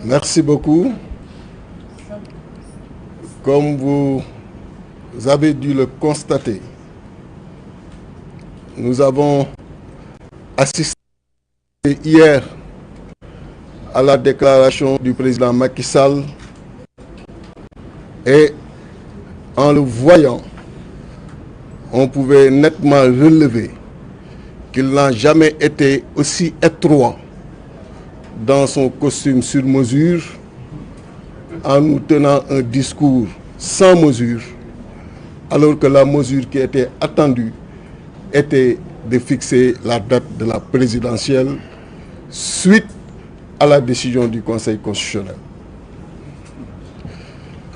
Merci beaucoup. Comme vous avez dû le constater, nous avons assisté hier à la déclaration du président Macky Sall et en le voyant, on pouvait nettement relever qu'il n'a jamais été aussi étroit dans son costume sur mesure, en nous tenant un discours sans mesure, alors que la mesure qui était attendue était de fixer la date de la présidentielle suite à la décision du Conseil constitutionnel.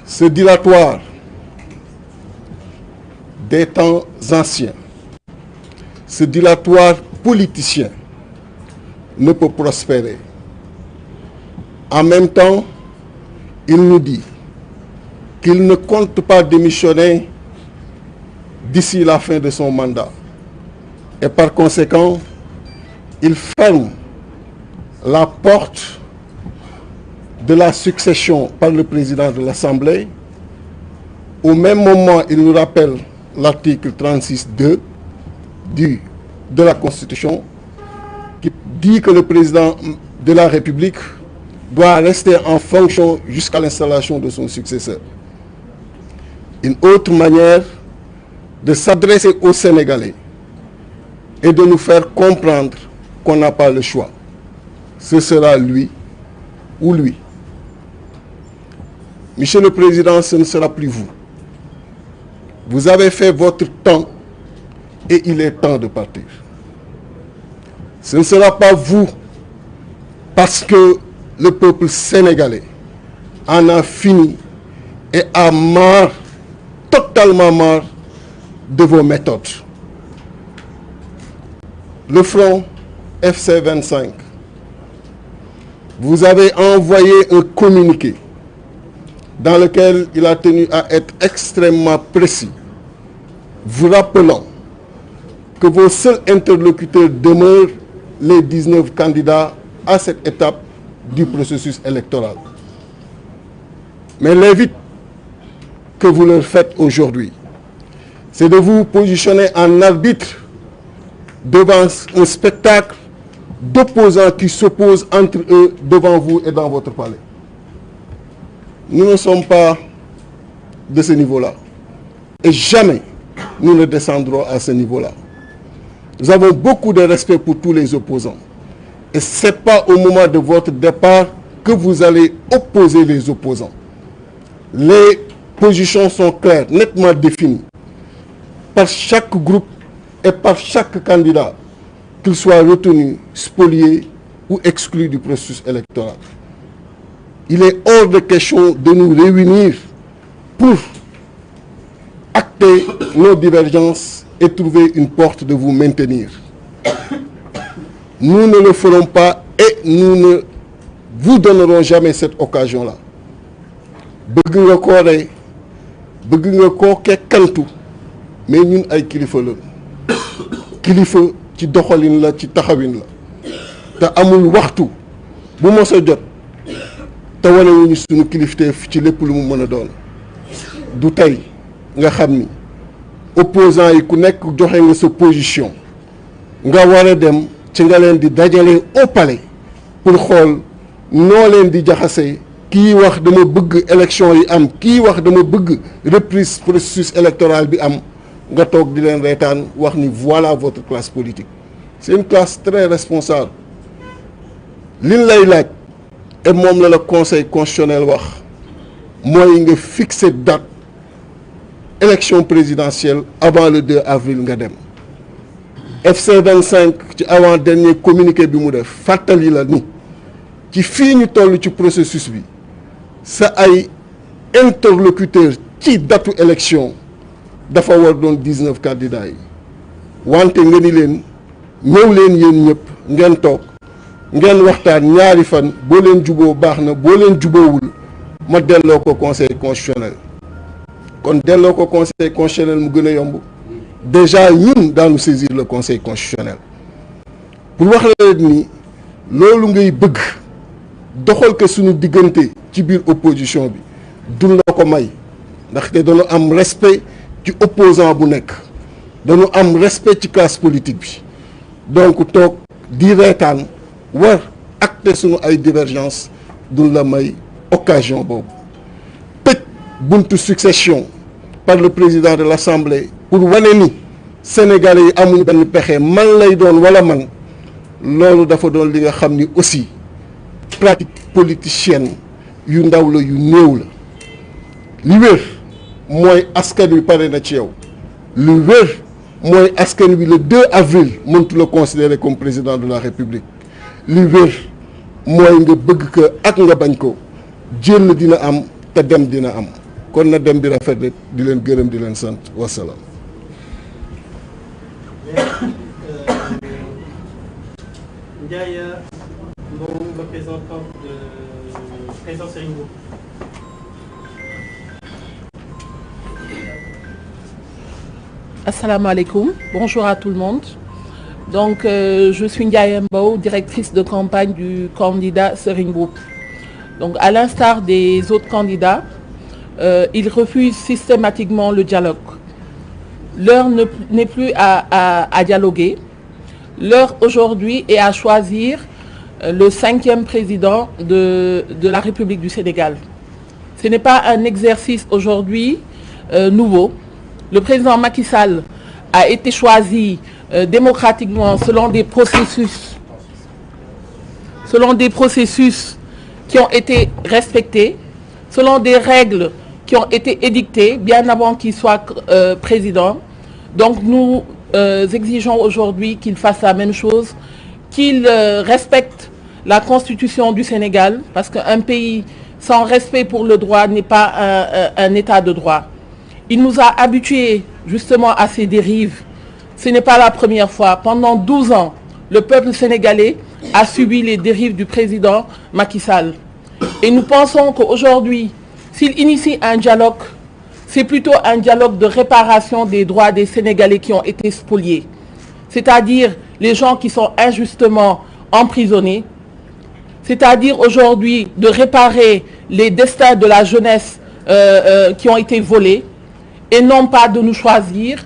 Ce dilatoire des temps anciens, ce dilatoire politicien ne peut prospérer. En même temps, il nous dit qu'il ne compte pas démissionner d'ici la fin de son mandat. Et par conséquent, il ferme la porte de la succession par le président de l'Assemblée. Au même moment, il nous rappelle l'article 36.2 de la Constitution qui dit que le président de la République doit rester en fonction jusqu'à l'installation de son successeur. Une autre manière de s'adresser aux Sénégalais et de nous faire comprendre qu'on n'a pas le choix. Ce sera lui ou lui. Monsieur le Président, ce ne sera plus vous. Vous avez fait votre temps et il est temps de partir. Ce ne sera pas vous parce que le peuple sénégalais en a fini et a marre, totalement marre de vos méthodes. Le front FC25, vous avez envoyé un communiqué dans lequel il a tenu à être extrêmement précis, vous rappelant que vos seuls interlocuteurs demeurent les 19 candidats à cette étape du processus électoral. Mais l'invite que vous leur faites aujourd'hui, c'est de vous positionner en arbitre devant un spectacle d'opposants qui s'opposent entre eux devant vous et dans votre palais. Nous ne sommes pas de ce niveau-là. Et jamais nous ne descendrons à ce niveau-là. Nous avons beaucoup de respect pour tous les opposants. Et ce n'est pas au moment de votre départ que vous allez opposer les opposants. Les positions sont claires, nettement définies, par chaque groupe et par chaque candidat, qu'il soit retenu, spolié ou exclu du processus électoral. Il est hors de question de nous réunir pour acter nos divergences et trouver une porte de vous maintenir. Nous ne le ferons pas et nous ne vous donnerons jamais cette occasion-là. Bëgg nga ko rey, bëgg nga ko kekkantu, mais ñun ay kilifa la. Kilifa ci doxalin la, ci taxawin la. Te amul waxtu bu mos a jot te wanewuñu suñu kilifteef ci lépp lu mu mën a doon. Du tey nga xam ni opposants yi ku nekk joxe nga sa position nga war a dem ci nga leen di dajale au palais pour xool noo leen di jaxase kii wax dama bëgg élection yi am kii wax dama bëgg reprise processus électoral bi am nga toog di leen reetaan wax ni voilà votre classe politique. C'est une classe très responsable. Liñ lay laaj et moom la conseil constitutionnel wax mooy nga fixer date élection présidentielle avant le 2 avril nga dem. FC25 ci avant dernier communiqué bi mu def fàttali la ni ci fii ñu toll ci processus bi sa ay interlocuteur ci datu élection dafa war doon 19 candidats yi wante nga ni leen ñëw leen yéen ñëpp ngeen toog ngeen waxtaan ñaari fan boo leen juboo baax na boo leen juboowul ma delloo ko conseil constitutionnel. Kon delloo ko conseil constitutionnel mu gën a yomb déjà ñun daanu saisir le conseil constitutionnel pour wax la ni loolu ngay bëgg doxal ko suñu diggante ci biir opposition bi duñ la ko may ndaxte dañu am respect ci opposant bu nekk dañu am respect ci classe politique bi donc toog di reetaan war acter suñu ay divergence duñ la may occasion boobu tëj buntu succession par le président de l'Assemblée pour wane ni Sénégalais yi amuñu benn pexe man lay doon wala man loolu dafa doon li nga xam ni aussi pratique politicienne yu ndaw la yu néew la li wér mooy askan wi pare na ci yow li wér mooy askan wi le 2 avril mëntu la considérer comme président de la République li wér mooy nga bëgg ko ak nga bañ ko jël dina am te dem dina am kon na dem bi rafet rek di leen gërëm di leen sant wasalaam. Ndiaye Mbow, représentant de président Serigne Mboup. Assalamu alaikum, bonjour à tout le monde. Donc je suis Ndiaye Mbow, directrice de campagne du candidat Serigne Mboup. Donc à l'instar des autres candidats, ils refusent systématiquement le dialogue. L'heure n'est plus à dialoguer. L'heure aujourd'hui est à choisir le 5e président de la République du Sénégal. Ce n'est pas un exercice aujourd'hui nouveau. Le président Macky Sall a été choisi démocratiquement selon des processus qui ont été respectés, selon des règles qui ont été édictées bien avant qu'il soit président. Donc nous exigeons aujourd'hui qu'il fasse la même chose, qu'il respecte la Constitution du Sénégal, parce qu'un pays sans respect pour le droit n'est pas un état de droit. Il nous a habitués justement à ces dérives. Ce n'est pas la première fois. Pendant 12 ans, le peuple sénégalais a subi les dérives du président Macky Sall. Et nous pensons qu'aujourd'hui, s'il initie un dialogue, c'est plutôt un dialogue de réparation des droits des Sénégalais qui ont été spoliés. C'est-à-dire les gens qui sont injustement emprisonnés. C'est-à-dire aujourd'hui de réparer les destins de la jeunesse qui ont été volés. Et non pas de nous choisir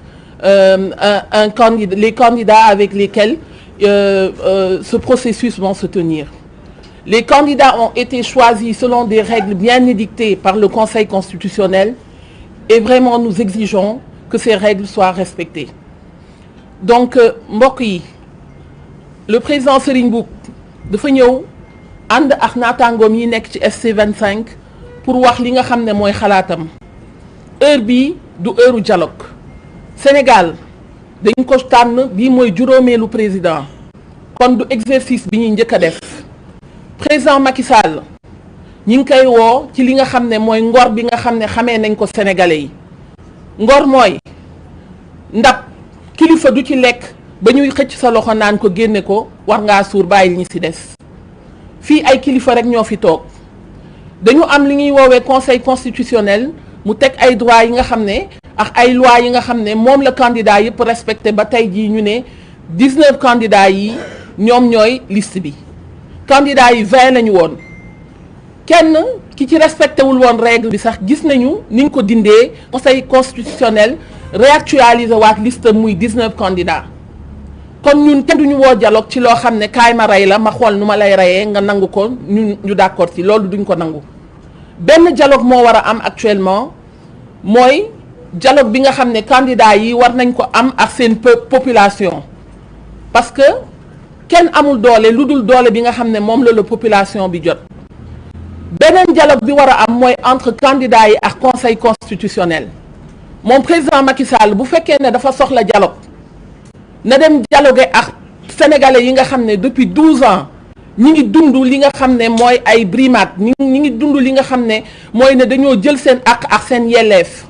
les candidats avec lesquels ce processus va se tenir. Les candidats ont été choisis selon des règles bien édictées par le Conseil constitutionnel et vraiment nous exigeons que ces règles soient respectées. Donc mbokk yi le président Serigne Mboup dafa ñëw ànd ak naataangoom yi nekk ci SC25 pour wax li nga xam ne mooy xalaatam. Heure bii du heure dialogue. Sénégal dañ ko tànn bii mooy juróomeelu président kon du exercice bi ñuy njëkk a def. Président Macky Sall ñi ngi koy woo ci li nga xam ne mooy ngor bi nga xam ne xamee nañ ko sénégalais yi. Ngor mooy ndab kilifa du ci lekk ba ñuy xëcc sa loxo naan ko génne ko war ngaa suur bàyyi ñi ci des. Fii ay kilifa rek ñoo fi toog dañu am li ñuy woowee conseil constitutionnel mu teg ay droits yi nga xam ne ak ay lois yi nga xam ne moom la candidat yëpp respecté ba tey jii ñu ne 19 candidats yi ñoom ñooy liste bi. Candidats yi 20 lañu woon kenn ki ci respecté wul woon règle bi sax gis nañu niñ ko dindee conseil constitutionnel réactualisé waat liste muy 19 candidats. kon ñun kenn duñu woo dialogue ci loo xam ne kaay ma rey la ma xool nu ma lay reyee nga nangu ko ñu d'accord ci loolu duñ ko nangu. benn dialogue moo war a am actuellement mooy dialogue bi nga xam ne candidats yi war nañ ko am ak seen population parce que kenn amul doole lu dul doole bi nga xam ne moom la population bi jot. beneen dialogue bi war a am mooy entre candidats yi ak conseil constitutionnel moom président Macky Sall bu fekkee ne dafa soxla dialogue na dem dialoguer ak sénégalais yi nga xam ne depuis 12 ans ñi ngi dund li nga xam ne mooy ay brimades ñi ngi dund li nga xam ne mooy ne dañoo jël seen àq ak seen yelleef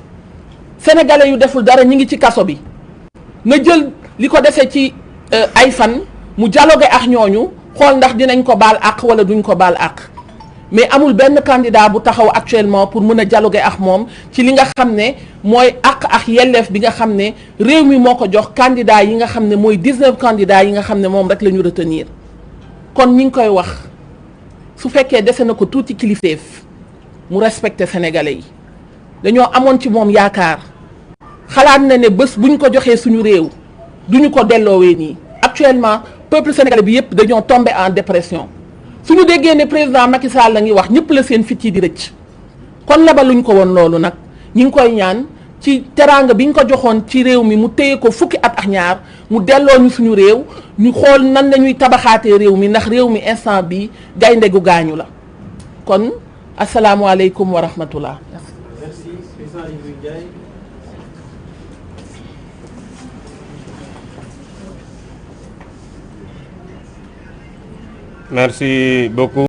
sénégalais yu deful dara ñi ngi ci kaso bi na jël li ko dese ci ay fan mu dialoguer ak ñooñu xool ndax dinañ ko baal àq wala duñ ko baal àq mais amul benn candidat bu taxaw actuellement pour mën a dialoguer ak moom ci li nga xam ne mooy àq ak yelleef bi nga xam ne réew mi moo ko jox candidat yi nga xam ne mooy 19 candidats yi nga xam ne moom rek la ñu retenir kon ñi ngi koy wax su fekkee dese na ko tuuti kilifteef mu respecté sénégalais yi dañoo amoon ci moom yaakaar xalaat na ne bés bu ñu ko joxee suñu réew duñu ko delloowee nii. Actuellement peuple sénégalais bi yëpp dañoo tombé en dépression suñu déggee ne président Macky Sall la ngi wax ñëpp la seen fit yi di rëcc kon lebaluñ ko woon loolu nag ñi ngi koy ñaan ci teraanga bi ñu ko joxoon ci réew mi mu téye ko fukki at ak ñaar mu delloo ñu suñu réew ñu xool nan la ñuy tabaxaatee réew mi ndax réew mi instant bi gaynde gu gaañu la kon asalaamualeykum wa rahmatullah. Merci, président Aliou Ndiaye. Merci beaucoup.